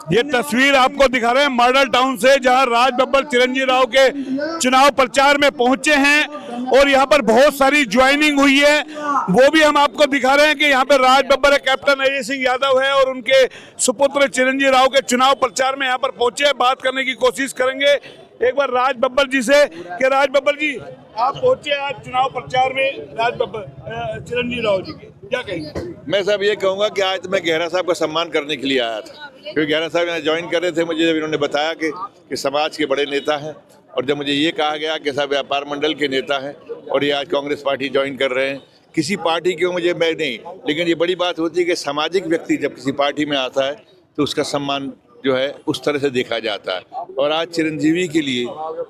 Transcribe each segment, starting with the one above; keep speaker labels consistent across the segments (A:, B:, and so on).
A: ये तस्वीर आपको दिखा रहे हैं मॉडल टाउन से, जहां राज बब्बर चिरंजीव राव के चुनाव प्रचार में पहुंचे हैं और यहां पर बहुत सारी ज्वाइनिंग हुई है। वो भी हम आपको दिखा रहे हैं कि यहां पर राज बब्बर है, कैप्टन अजय सिंह यादव है और उनके सुपुत्र चिरंजीव राव के चुनाव प्रचार में यहां पर पहुंचे। बात करने की कोशिश करेंगे एक बार राज बब्बर जी से कि राज बब्बर जी, आप पहुंचे आज चुनाव प्रचार में राज बब्बर चिरंजीव राव जी के, क्या कहेंगे?
B: मैं साहब ये कहूँगा कि आज मैं गहरा साहब का सम्मान करने के लिए आया था, क्योंकि गहरा साहब यहाँ ज्वाइन कर रहे थे मुझे, जब इन्होंने बताया कि समाज के बड़े नेता हैं और जब मुझे ये कहा गया कि साहब व्यापार मंडल के नेता हैं और ये आज कांग्रेस पार्टी ज्वाइन कर रहे हैं, किसी पार्टी की मुझे मैं नहीं, लेकिन ये बड़ी बात होती है कि सामाजिक व्यक्ति जब किसी पार्टी में आता है तो उसका सम्मान जो है उस तरह से देखा जाता है। और आज चिरंजीवी के लिए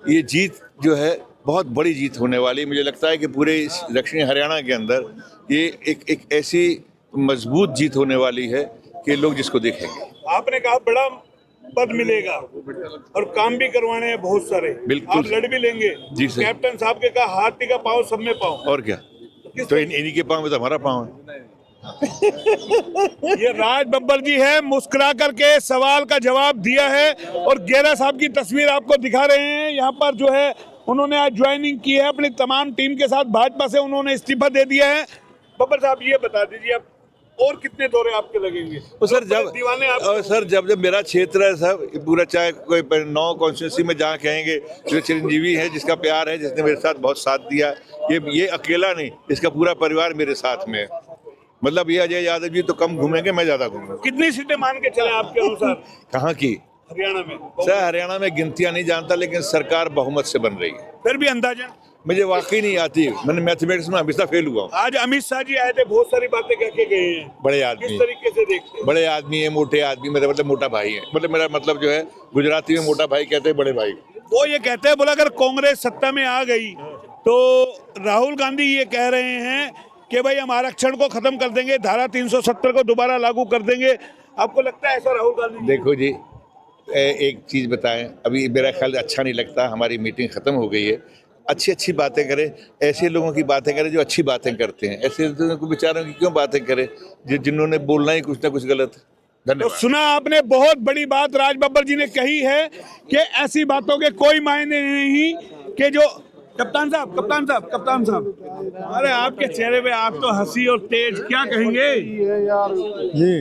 B: ये जीत जो है बहुत बड़ी जीत होने वाली, मुझे लगता है कि पूरे दक्षिणी हरियाणा के अंदर ये एक ऐसी मजबूत जीत होने वाली है कि लोग जिसको देखेंगे।
A: आपने कहा बड़ा पद मिलेगा और काम भी करवाने हैं बहुत सारे,
B: बिल्कुल
A: आप लड़ भी लेंगे
B: जी सर।
A: कैप्टन साहब के कहा हाथ टिका पाँव सब में पाँव,
B: और क्या, तो इन्हीं के पाँव में तो हमारा पाँव है।
A: ये राज बब्बर जी है, मुस्कुरा करके सवाल का जवाब दिया है और गेरा साहब की तस्वीर आपको दिखा रहे हैं। यहाँ पर जो है उन्होंने आज ज्वाइनिंग की है अपनी तमाम टीम के साथ, भाजपा से उन्होंने इस्तीफा दे दिया है। बब्बर साहब ये बता दीजिए अब और कितने दौरे आपके लगेंगे?
B: तो सर जब
A: दीवाने
B: और सर जब मेरा क्षेत्र है सर पूरा, चाहे कोई 9 कॉन्स्टिट्यूंसी में जहाँ कहेंगे जो चिरंजीवी है, जिसका प्यार है, जिसने मेरे साथ बहुत साथ दिया, ये अकेला नहीं, इसका पूरा परिवार मेरे साथ में है। मतलब ये अजय यादव जी तो कम घूमेंगे, मैं ज्यादा घूमूंगा।
A: कितनी सीटें मान के चले आपके अनुसार
B: कहाँ की?
A: हरियाणा में?
B: सर हरियाणा में गिनतियां नहीं जानता, लेकिन सरकार बहुमत से बन रही है।
A: फिर भी अंदाजन
B: मुझे वाकई नहीं आती, मैंने मैथमेटिक्स में हमेशा फेल हुआ हूँ।
A: आज अमित शाह जी आए थे, बहुत सारी बातें कह के गए हैं,
B: बड़े
A: किस
B: आदमी,
A: तरीके से देखते हैं?
B: बड़े आदमी है, मोटे आदमी, मेरा मतलब मोटा भाई है, मतलब मेरा मतलब जो है गुजराती में मोटा भाई कहते हैं बड़े भाई।
A: वो ये कहते हैं, बोला अगर कांग्रेस सत्ता में आ गई तो राहुल गांधी ये कह रहे हैं कि भाई हम आरक्षण को खत्म कर देंगे, धारा 370 को दोबारा लागू कर देंगे। आपको लगता है ऐसा राहुल गांधी?
B: देखो जी, एक चीज़ बताएं, अभी मेरा ख्याल अच्छा नहीं लगता, हमारी मीटिंग ख़त्म हो गई है। अच्छी बातें करें, ऐसे लोगों की बातें करें जो अच्छी बातें करते हैं, ऐसे लोगों को बेचारों की क्यों बातें करें जिन्होंने बोलना ही कुछ ना कुछ गलत है।
A: तो
B: धन्यवाद।
A: सुना आपने, बहुत बड़ी बात राज बब्बर जी ने कही है कि ऐसी बातों के कोई मायने नहीं कि जो कप्तान साहब, अरे आपके चेहरे पे आप तो हंसी और तेज, क्या कहेंगे
C: जी?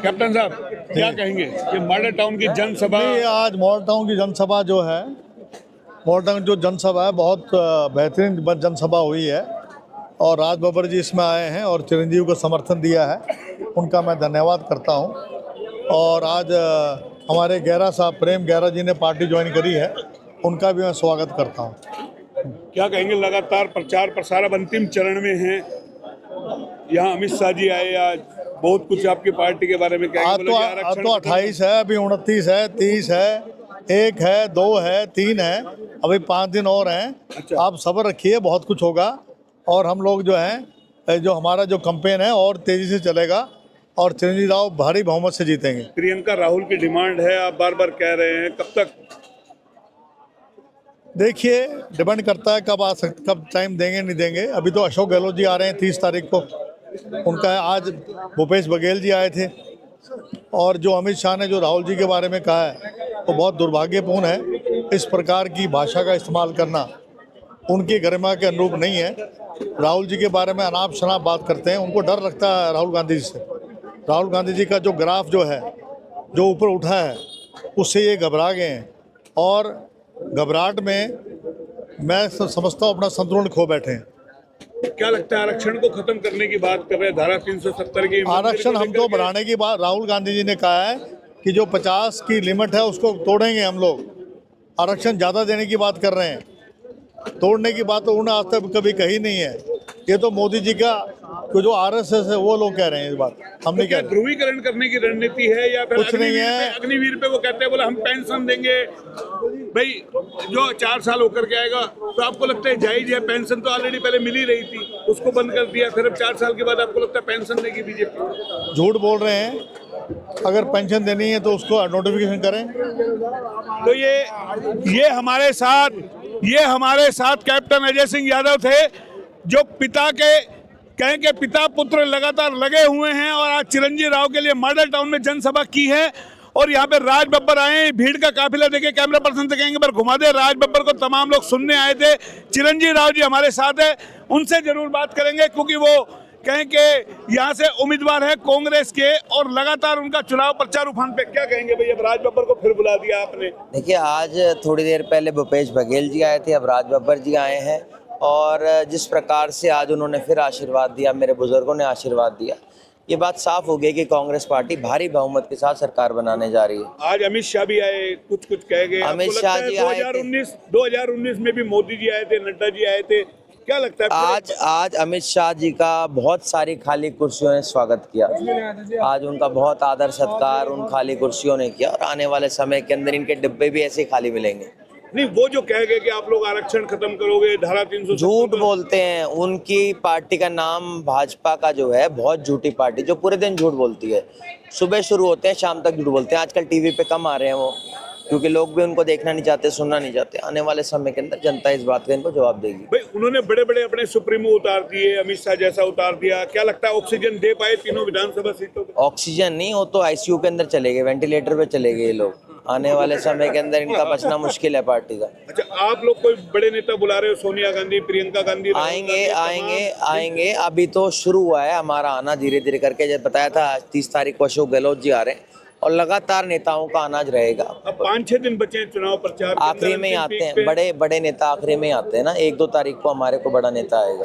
A: कप्तान साहब क्या कहेंगे कि मॉडल टाउन की जनसभा?
C: नहीं, आज मॉडल टाउन की जनसभा जो है, मॉडल टाउन जो जनसभा है बहुत बेहतरीन जनसभा हुई है और राज बब्बर जी इसमें आए हैं और चिरंजीव को समर्थन दिया है, उनका मैं धन्यवाद करता हूं। और आज हमारे गहरा साहब, प्रेम गहरा जी ने पार्टी ज्वाइन करी है, उनका भी मैं स्वागत करता हूं।
A: क्या कहेंगे, लगातार प्रचार प्रसार अब अंतिम चरण में है, यहाँ अमित शाह जी आए, आज बहुत कुछ आपकी पार्टी के बारे में कहेंगे?
C: आज तो 28 है, अभी 29 है, 30 है, 1 है, 2 है, 3 है, अभी 5 दिन और हैं।
A: अच्छा।
C: आप सब्र रखिए, बहुत कुछ होगा और हम लोग जो हैं, जो हमारा जो कैंपेन है और तेजी से चलेगा और चिरंजीव राव भारी बहुमत से जीतेंगे।
A: प्रियंका राहुल की डिमांड है, आप बार बार कह रहे हैं, कब तक?
C: देखिए, डिपेंड करता है कब टाइम देंगे नहीं देंगे। अभी तो अशोक गहलोत जी आ रहे हैं 30 तारीख को, उनका है। आज भूपेश बघेल जी आए थे और जो अमित शाह ने जो राहुल जी के बारे में कहा है वो बहुत दुर्भाग्यपूर्ण है। इस प्रकार की भाषा का इस्तेमाल करना उनकी गरिमा के अनुरूप नहीं है। राहुल जी के बारे में अनाप शनाप बात करते हैं, उनको डर लगता है राहुल गांधी जी से। राहुल गांधी जी का जो ग्राफ जो है, जो ऊपर उठा है, उससे ये घबरा गए हैं और घबराहट में मैं समझता हूँ अपना संतुलन खो बैठे हैं।
A: क्या लगता है आरक्षण को खत्म करने की बात कर रहे हैं, धारा 370 की?
C: आरक्षण हम तो बढ़ाने की बात, राहुल गांधी जी ने कहा है कि जो 50 की लिमिट है उसको तोड़ेंगे हम लोग। आरक्षण ज़्यादा देने की बात कर रहे हैं, तोड़ने की बात तो उन्होंने आज तक कभी कही नहीं है। ये तो मोदी जी का जो आरएसएस है वो लोग कह रहे हैं, इस बात हम नहीं कह रहे।
A: ध्रुवीकरण करने की रणनीति है या फिर
C: कुछ नहीं है।
A: अग्निवीर पे वो कहते हैं, बोला हम पेंशन देंगे भाई, जो 4 साल होकर के आएगा, तो आपको लगता है जायज है? पेंशन तो ऑलरेडी पहले मिल ही रही थी, उसको बंद कर दिया, फिर अब 4 साल के बाद आपको लगता है पेंशन देगी बीजेपी?
C: झूठ बोल रहे हैं, अगर पेंशन देनी है तो उसको नोटिफिकेशन करें।
A: तो ये हमारे साथ कैप्टन अजय सिंह यादव थे, जो पिता के कहें कि पिता पुत्र लगातार लगे हुए हैं और आज चिरंजीव राव के लिए मॉडल टाउन में जनसभा की है और यहाँ पे राज बब्बर आए। भीड़ का काफिला देखे कैमरा पर्सन से कहेंगे पर घुमा दे। राज बब्बर को तमाम लोग सुनने आए थे। चिरंजीव राव जी हमारे साथ है, उनसे जरूर बात करेंगे क्योंकि वो कहें कि यहाँ से उम्मीदवार है कांग्रेस के और लगातार उनका चुनाव प्रचार उफान पे। क्या कहेंगे भैया, राज बब्बर को फिर बुला दिया आपने?
D: देखिए, आज थोड़ी देर पहले भूपेश बघेल जी आए थे, अब राज बब्बर जी आए हैं और जिस प्रकार से आज उन्होंने फिर आशीर्वाद दिया, मेरे बुजुर्गों ने आशीर्वाद दिया, ये बात साफ हो गई कि कांग्रेस पार्टी भारी बहुमत के साथ सरकार बनाने जा रही है।
A: आज अमित शाह भी आए, कुछ कह गए।
D: अमित शाह जी आए थे।
A: 2019 में भी मोदी जी आए थे, नड्डा जी आए थे। क्या लगता है
D: आज अमित शाह जी का बहुत सारी खाली कुर्सियों ने स्वागत किया। आज उनका बहुत आदर सत्कार उन खाली कुर्सियों ने किया और आने वाले समय के अंदर इनके डिब्बे भी ऐसे खाली मिलेंगे।
A: नहीं, वो जो कह गए कि आप लोग आरक्षण खत्म करोगे, धारा 370,
D: झूठ बोलते हैं। उनकी पार्टी का नाम भाजपा का जो है बहुत झूठी पार्टी, जो पूरे दिन झूठ बोलती है। सुबह शुरू होते हैं, शाम तक झूठ बोलते हैं। आजकल टीवी पे कम आ रहे हैं वो, क्योंकि लोग भी उनको देखना नहीं चाहते, सुनना नहीं चाहते। आने वाले समय के अंदर जनता इस बात का इनको जवाब देगी।
A: भाई, उन्होंने बड़े बड़े अपने सुप्रीमो उतार दिए, अमित शाह जैसा उतार दिया। क्या लगता है ऑक्सीजन दे पाए तीनों विधानसभा सीटों पे?
D: ऑक्सीजन नहीं, वो तो आईसीयू के अंदर चले गए, वेंटिलेटर पे चले गए ये लोग। आने वाले समय के अंदर इनका बचना मुश्किल है पार्टी का।
A: अच्छा, आप लोग कोई बड़े नेता बुला रहे हो? सोनिया गांधी, प्रियंका गांधी
D: आएंगे। अभी तो शुरू हुआ है हमारा आना धीरे धीरे करके। जब बताया था 30 तारीख को अशोक गहलोत जी आ रहे हैं और लगातार नेताओं का आना रहेगा।
A: अब 5-6 दिन बचे हैं चुनाव प्रचार,
D: आखिरी में ही आते हैं बड़े नेता, आखिरी में ही आते हैं ना। 1-2 तारीख को हमारे को बड़ा नेता आएगा।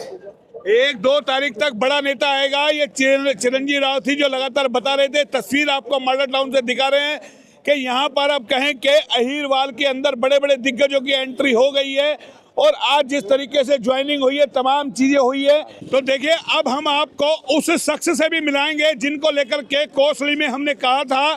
A: 1-2 तारीख तक बड़ा नेता आएगा। ये चिरंजीव राव थी जो लगातार बता रहे थे। तस्वीर आपको मॉडल टाउन से दिखा रहे हैं कि यहाँ पर अब कहें कि अहीरवाल के अंदर बड़े बड़े दिग्गजों की एंट्री हो गई है और आज जिस तरीके से ज्वाइनिंग हुई है, तमाम चीजें हुई है। तो देखिए, अब हम आपको उस शख्स से भी मिलाएंगे जिनको लेकर के कोसली में हमने कहा था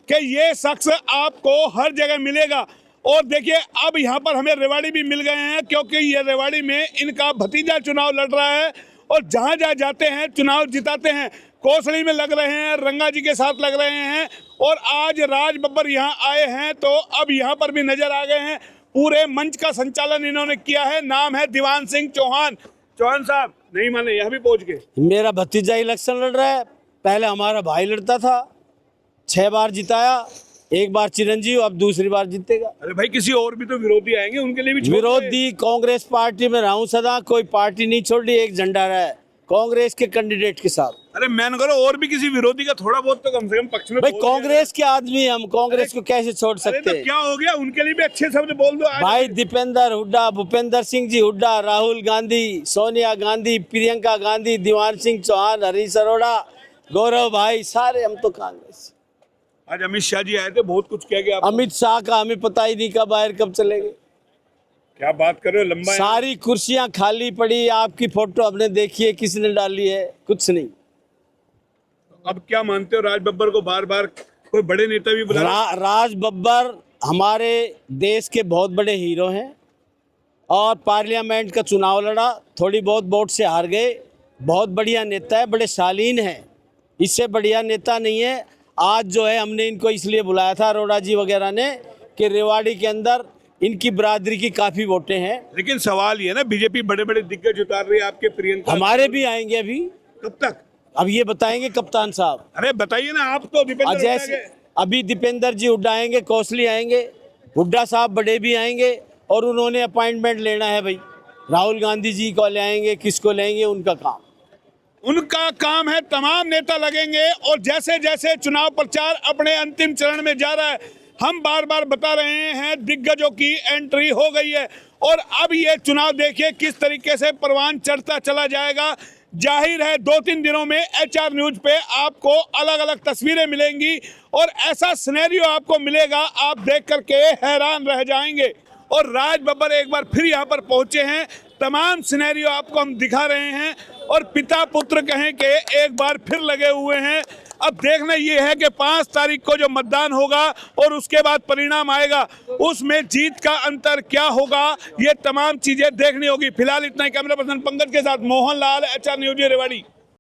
A: कि ये शख्स आपको हर जगह मिलेगा। और देखिए, अब यहाँ पर हमें रेवाड़ी भी मिल गए हैं क्योंकि ये रेवाड़ी में इनका भतीजा चुनाव लड़ रहा है और जहाँ जहाँ जाते हैं चुनाव जिताते हैं। कोसली में लग रहे हैं, रंगा जी के साथ लग रहे हैं और आज राज बब्बर यहाँ आए हैं तो अब यहाँ पर भी नजर आ गए हैं। पूरे मंच का संचालन इन्होंने किया है। नाम है दीवान सिंह चौहान। चौहान साहब नहीं माने, यहाँ भी पहुंच गए।
E: मेरा भतीजा इलेक्शन लड़ रहा है। पहले हमारा भाई लड़ता था, 6 बार जिताया, 1 बार चिरंजीव, अब दूसरी बार जीतेगा।
A: अरे भाई, किसी और भी तो विरोधी आएंगे, उनके लिए भी
E: विरोधी कांग्रेस पार्टी में रहा हूँ सदा, कोई पार्टी नहीं छोड़ दी, एक झंडा रहा है कांग्रेस के कैंडिडेट के साथ।
A: अरे मैन करो, और भी किसी विरोधी का थोड़ा बहुत तो कम से कम पक्ष में।
E: भाई, कांग्रेस के आदमी, हम कांग्रेस को कैसे छोड़ सकते हैं?
A: तो क्या हो गया, उनके लिए भी अच्छे शब्द बोल दो।
E: भाई, दीपेंद्र हुड्डा, भूपेंद्र सिंह जी हुड्डा, राहुल गांधी, सोनिया गांधी, प्रियंका गांधी, दीवान सिंह चौहान, हरीश अरोड़ा, गौरव भाई, सारे हम तो कांग्रेस।
A: आज अमित शाह जी आए थे, बहुत कुछ कह गया।
E: अमित शाह का हमें पता ही नहीं कब आए कब चले गए।
A: क्या बात कर रहे हो, लंबा
E: सारी कुर्सियां खाली पड़ी। आपकी फोटो आपने देखी है, किसने डाली है? कुछ नहीं।
A: अब क्या मानते हो, राज बब्बर को बार बार कोई बड़े नेता भी बुला
E: राज बब्बर हमारे देश के बहुत बड़े हीरो हैं और पार्लियामेंट का चुनाव लड़ा, थोड़ी बहुत वोट से हार गए। बहुत बढ़िया नेता है, बड़े शालीन हैं, इससे बढ़िया नेता नहीं है। आज जो है, हमने इनको इसलिए बुलाया था, अरोड़ा जी वगैरह ने, कि रेवाड़ी के अंदर इनकी बरादरी की काफी वोटें हैं।
A: लेकिन सवाल ये है ना, बीजेपी बड़े बड़े दिग्गज उतार रही है, आपके प्रियंका।
E: हमारे भी आएंगे अभी।
A: कब तक?
E: अब ये बताएंगे कप्तान साहब।
A: अरे बताइए ना, आप तो
E: जैसे अभी दीपेंद्र जी हुड्डा आएंगे, कोसली आएंगे, हुड्डा साहब बड़े भी आएंगे और उन्होंने अपॉइंटमेंट लेना है। भाई, राहुल गांधी जी को ले आएंगे, किसको लेंगे, उनका काम है। तमाम नेता लगेंगे और जैसे जैसे चुनाव प्रचार अपने अंतिम चरण में जा रहा है, हम बार बार बता रहे हैं, दिग्गजों की एंट्री हो गई है और अब ये चुनाव देखिए किस तरीके से परवान चढ़ता चला जाएगा। जाहिर है 2-3 दिनों में HR न्यूज पे आपको अलग अलग तस्वीरें मिलेंगी और ऐसा सिनेरियो आपको मिलेगा, आप देख करके हैरान रह जाएंगे। और राज बब्बर एक बार फिर यहाँ पर पहुंचे हैं, तमाम सिनेरियो आपको हम दिखा रहे हैं और पिता पुत्र कहें कि एक बार फिर लगे हुए हैं। अब देखना ये है कि 5 तारीख को जो मतदान होगा और उसके बाद परिणाम आएगा, उसमें जीत का अंतर क्या होगा, ये तमाम चीजें देखनी होगी। फिलहाल इतना ही। कैमरा पर्सन पंकज के साथ मोहन लाल, HR न्यूज रेवाड़ी।